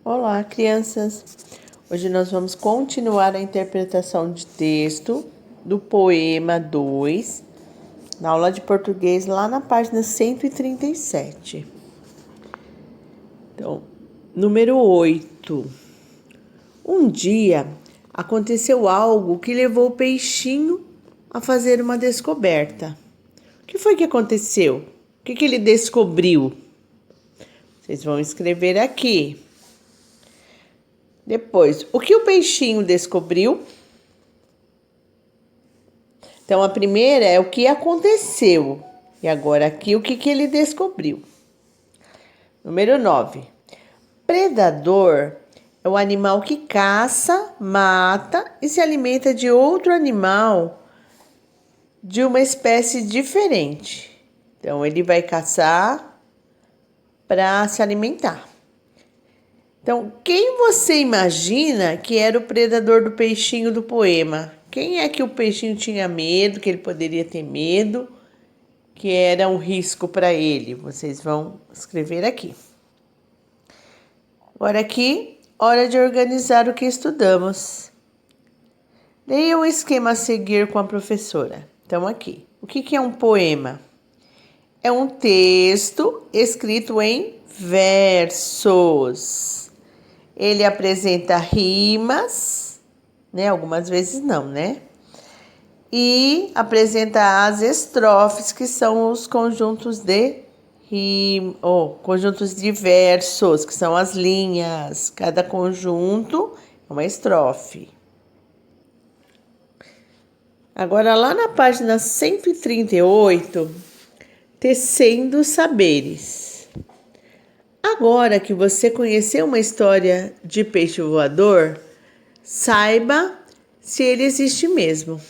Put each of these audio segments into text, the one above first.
Olá, crianças! Hoje nós vamos continuar a interpretação de texto do poema 2, na aula de português, lá na página 137. Então, número 8. Um dia aconteceu algo que levou o peixinho a fazer uma descoberta. O que foi que aconteceu? O que ele descobriu? Vocês vão escrever aqui. Depois, o que o peixinho descobriu? Então, a primeira é o que aconteceu. E agora aqui, o que ele descobriu? Número 9. Predador é o animal que caça, mata e se alimenta de outro animal de uma espécie diferente. Então, ele vai caçar para se alimentar. Então, quem você imagina que era o predador do peixinho do poema? Quem é que o peixinho tinha medo, que ele poderia ter medo, que era um risco para ele? Vocês vão escrever aqui. Agora aqui, hora de organizar o que estudamos. Leia o esquema a seguir com a professora. Então, aqui. O que é um poema? É um texto escrito em versos. Ele apresenta rimas, né? Algumas vezes não, né? E apresenta as estrofes, que são os conjuntos de conjuntos de versos, que são as linhas. Cada conjunto é uma estrofe. Agora, lá na página 138, Tecendo Saberes. Agora que você conheceu uma história de peixe voador, saiba se ele existe mesmo.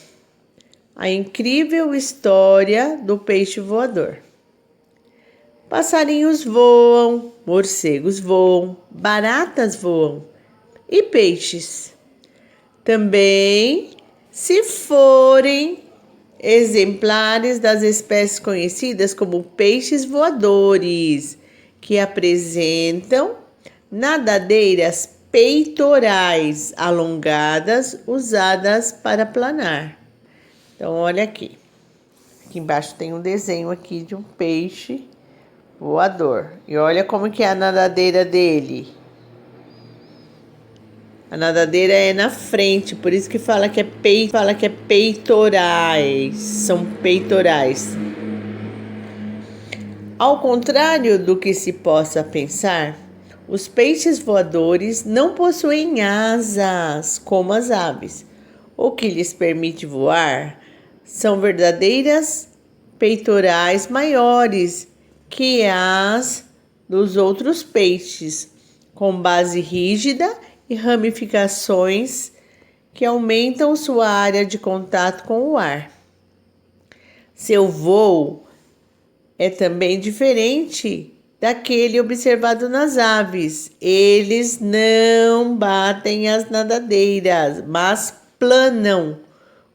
A incrível história do peixe voador. Passarinhos voam, morcegos voam, baratas voam e peixes. Também, se forem exemplares das espécies conhecidas como peixes voadores, que apresentam nadadeiras peitorais alongadas usadas para planar. Então, olha aqui. Aqui embaixo tem um desenho aqui de um peixe voador. E olha como que é a nadadeira dele. A nadadeira é na frente, por isso que fala que é peitorais. São peitorais. Ao contrário do que se possa pensar, os peixes voadores não possuem asas como as aves. O que lhes permite voar são verdadeiras peitorais maiores que as dos outros peixes, com base rígida e ramificações que aumentam sua área de contato com o ar. Seu voo é também diferente daquele observado nas aves. Eles não batem as nadadeiras, mas planam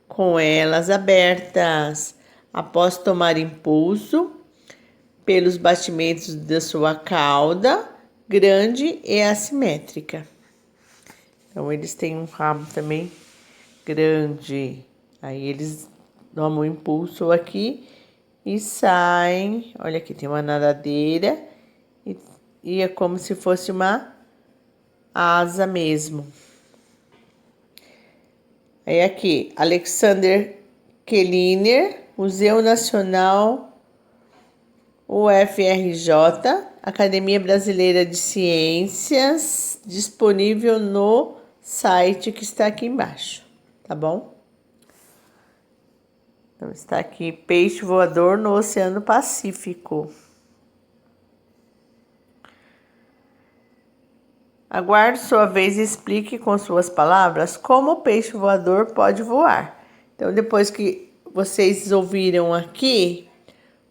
com elas abertas, após tomar impulso pelos batimentos da sua cauda grande e assimétrica. Então, eles têm um rabo também grande. Aí, eles tomam um impulso aqui e saem. Olha aqui, tem uma nadadeira e é como se fosse uma asa mesmo. Aí aqui, Alexander Kellner, Museu Nacional UFRJ, Academia Brasileira de Ciências, disponível no site que está aqui embaixo, tá bom? Então, está aqui, peixe voador no Oceano Pacífico. Aguarde sua vez e explique com suas palavras como o peixe voador pode voar. Então, depois que vocês ouviram aqui,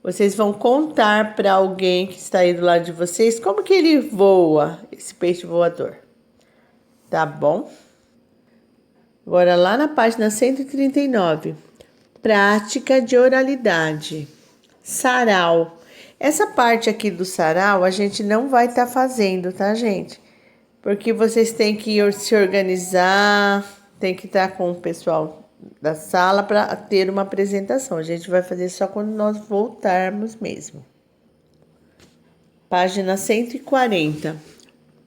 vocês vão contar para alguém que está aí do lado de vocês como que ele voa, esse peixe voador. Tá bom? Agora, lá na página 139, prática de oralidade. Sarau. Essa parte aqui do sarau a gente não vai estar fazendo, tá, gente? porque vocês têm que se organizar, tem que estar com o pessoal da sala para ter uma apresentação. A gente vai fazer só quando nós voltarmos mesmo. Página 140.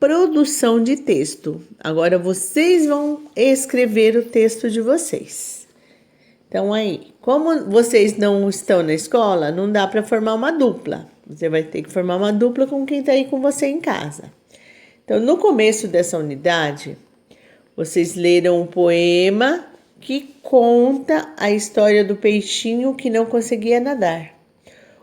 Produção de texto. Agora vocês vão escrever o texto de vocês. Então aí, como vocês não estão na escola, não dá para formar uma dupla. Você vai ter que formar uma dupla com quem está aí com você em casa. Então, no começo dessa unidade, vocês leram um poema que conta a história do peixinho que não conseguia nadar.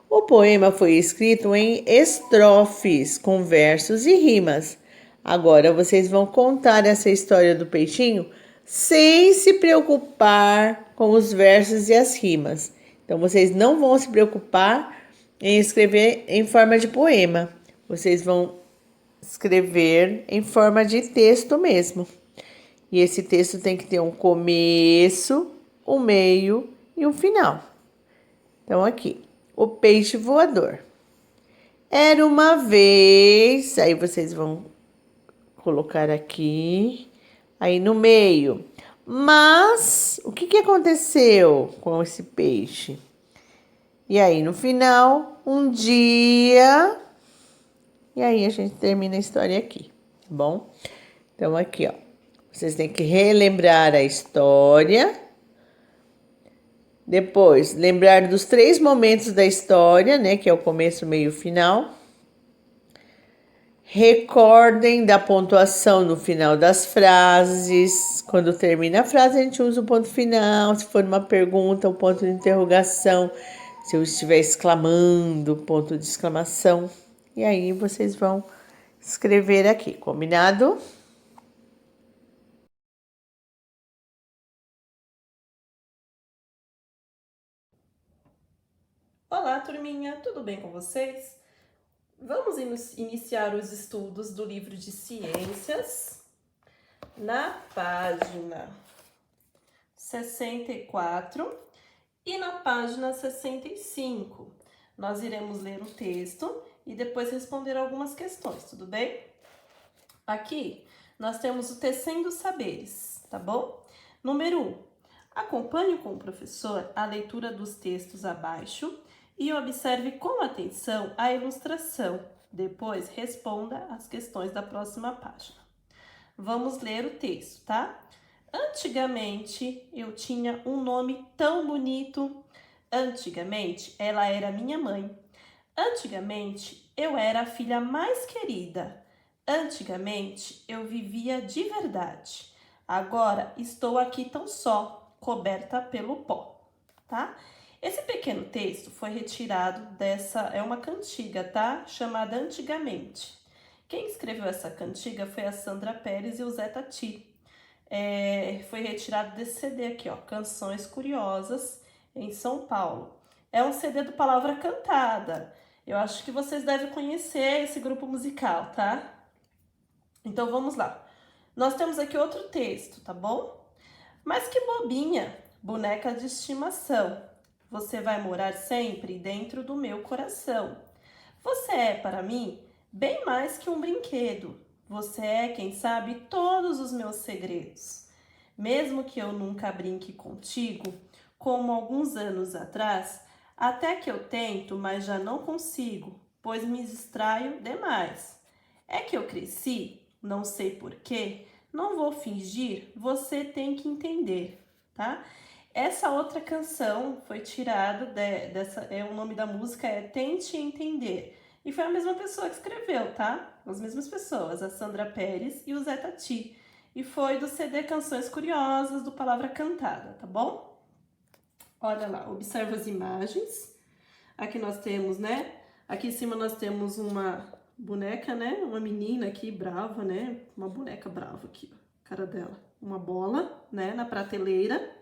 O poema foi escrito em estrofes, com versos e rimas. Agora vocês vão contar essa história do peixinho sem se preocupar com os versos e as rimas. Então vocês não vão se preocupar em escrever em forma de poema. Vocês vão escrever em forma de texto mesmo. E esse texto tem que ter um começo, um meio e um final. Então aqui, o peixe voador. Era uma vez, aí vocês vão colocar aqui, aí no meio. Mas o que aconteceu com esse peixe? E aí no final, um dia, e aí a gente termina a história aqui, tá bom? Então aqui, ó, vocês têm que relembrar a história. Depois, lembrar dos 3 momentos da história, né? Que é o começo, meio e final. Recordem da pontuação no final das frases. Quando termina a frase, a gente usa o ponto final. Se for uma pergunta, o ponto de interrogação. Se eu estiver exclamando, ponto de exclamação. E aí, vocês vão escrever aqui, combinado? Olá, turminha, tudo bem com vocês? Vamos iniciar os estudos do livro de ciências na página 64 e na página 65. Nós iremos ler o texto e depois responder algumas questões, tudo bem? Aqui nós temos o Tecendo Saberes, tá bom? Número 1. Acompanhe com o professor a leitura dos textos abaixo e observe com atenção a ilustração. Depois, responda as questões da próxima página. Vamos ler o texto, tá? Antigamente, eu tinha um nome tão bonito. Antigamente, ela era minha mãe. Antigamente, eu era a filha mais querida. Antigamente, eu vivia de verdade. Agora, estou aqui tão só, coberta pelo pó, tá? Esse pequeno texto foi retirado é uma cantiga, tá? Chamada Antigamente. Quem escreveu essa cantiga foi a Sandra Pérez e o Zé Tati. Foi retirado desse CD aqui, ó, Canções Curiosas, em São Paulo. É um CD do Palavra Cantada. Eu acho que vocês devem conhecer esse grupo musical, tá? Então vamos lá. Nós temos aqui outro texto, tá bom? Mas que bobinha, boneca de estimação. Você vai morar sempre dentro do meu coração. Você é, para mim, bem mais que um brinquedo. Você é quem sabe todos os meus segredos. Mesmo que eu nunca brinque contigo, como alguns anos atrás, até que eu tento, mas já não consigo, pois me distraio demais. É que eu cresci, não sei porquê, não vou fingir, você tem que entender, tá? Essa outra canção foi tirada o nome da música é Tente Entender. E foi a mesma pessoa que escreveu, tá? As mesmas pessoas, a Sandra Pérez e o Zé Tati. E foi do CD Canções Curiosas, do Palavra Cantada, tá bom? Olha lá, observa as imagens. Aqui nós temos, né? Aqui em cima nós temos uma boneca, né? Uma menina aqui brava, né? Uma boneca brava aqui, ó, a cara dela. Uma bola, né? Na prateleira.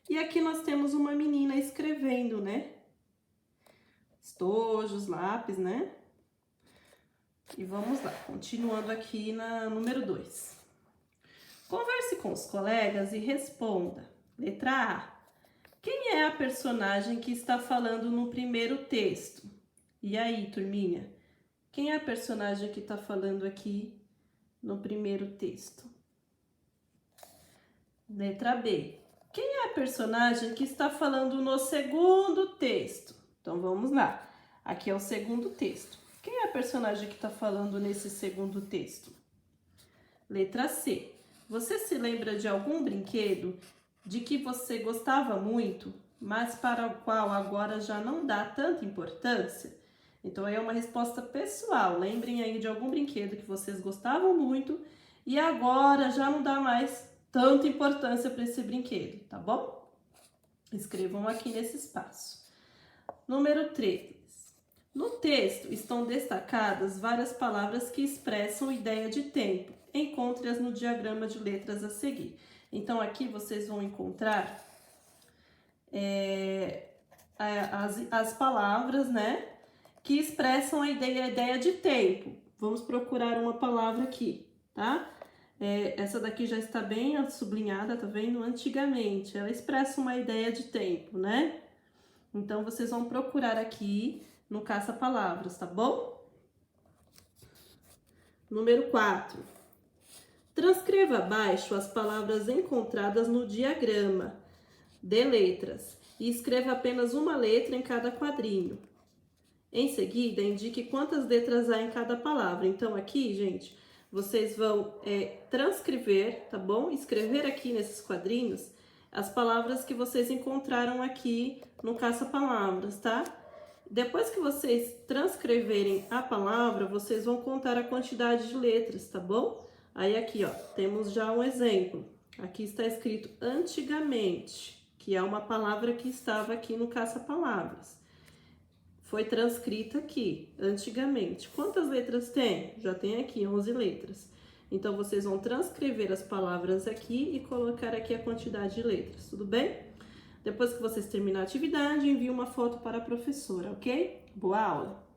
E aqui nós temos uma menina escrevendo, né? Estojos, lápis, né? E vamos lá, continuando aqui na número 2. Converse com os colegas e responda. Letra A. Quem é a personagem que está falando no primeiro texto? E aí, turminha? Quem é a personagem que está falando aqui no primeiro texto? Letra B. Quem é a personagem que está falando no segundo texto? Então, vamos lá. Aqui é o segundo texto. Quem é a personagem que está falando nesse segundo texto? Letra C. Você se lembra de algum brinquedo de que você gostava muito, mas para o qual agora já não dá tanta importância? Então, aí é uma resposta pessoal. Lembrem aí de algum brinquedo que vocês gostavam muito e agora já não dá mais tanta importância para esse brinquedo, tá bom? Escrevam aqui nesse espaço. Número 3. No texto estão destacadas várias palavras que expressam ideia de tempo. Encontre-as no diagrama de letras a seguir. Então, aqui vocês vão encontrar as palavras, né, que expressam a ideia de tempo. Vamos procurar uma palavra aqui, tá? Essa daqui já está bem sublinhada, tá vendo? Antigamente. Ela expressa uma ideia de tempo, né? Então, vocês vão procurar aqui no caça-palavras, tá bom? Número 4. Transcreva abaixo as palavras encontradas no diagrama de letras e escreva apenas uma letra em cada quadrinho. Em seguida, indique quantas letras há em cada palavra. Então, aqui, gente, vocês vão transcrever, tá bom? Escrever aqui nesses quadrinhos as palavras que vocês encontraram aqui no caça-palavras, tá? Depois que vocês transcreverem a palavra, vocês vão contar a quantidade de letras, tá bom? Aí aqui, ó, temos já um exemplo. Aqui está escrito antigamente, que é uma palavra que estava aqui no caça-palavras. Foi transcrita aqui, antigamente. Quantas letras tem? Já tem aqui 11 letras. Então, vocês vão transcrever as palavras aqui e colocar aqui a quantidade de letras, tudo bem? Depois que vocês terminarem a atividade, envie uma foto para a professora, ok? Boa aula!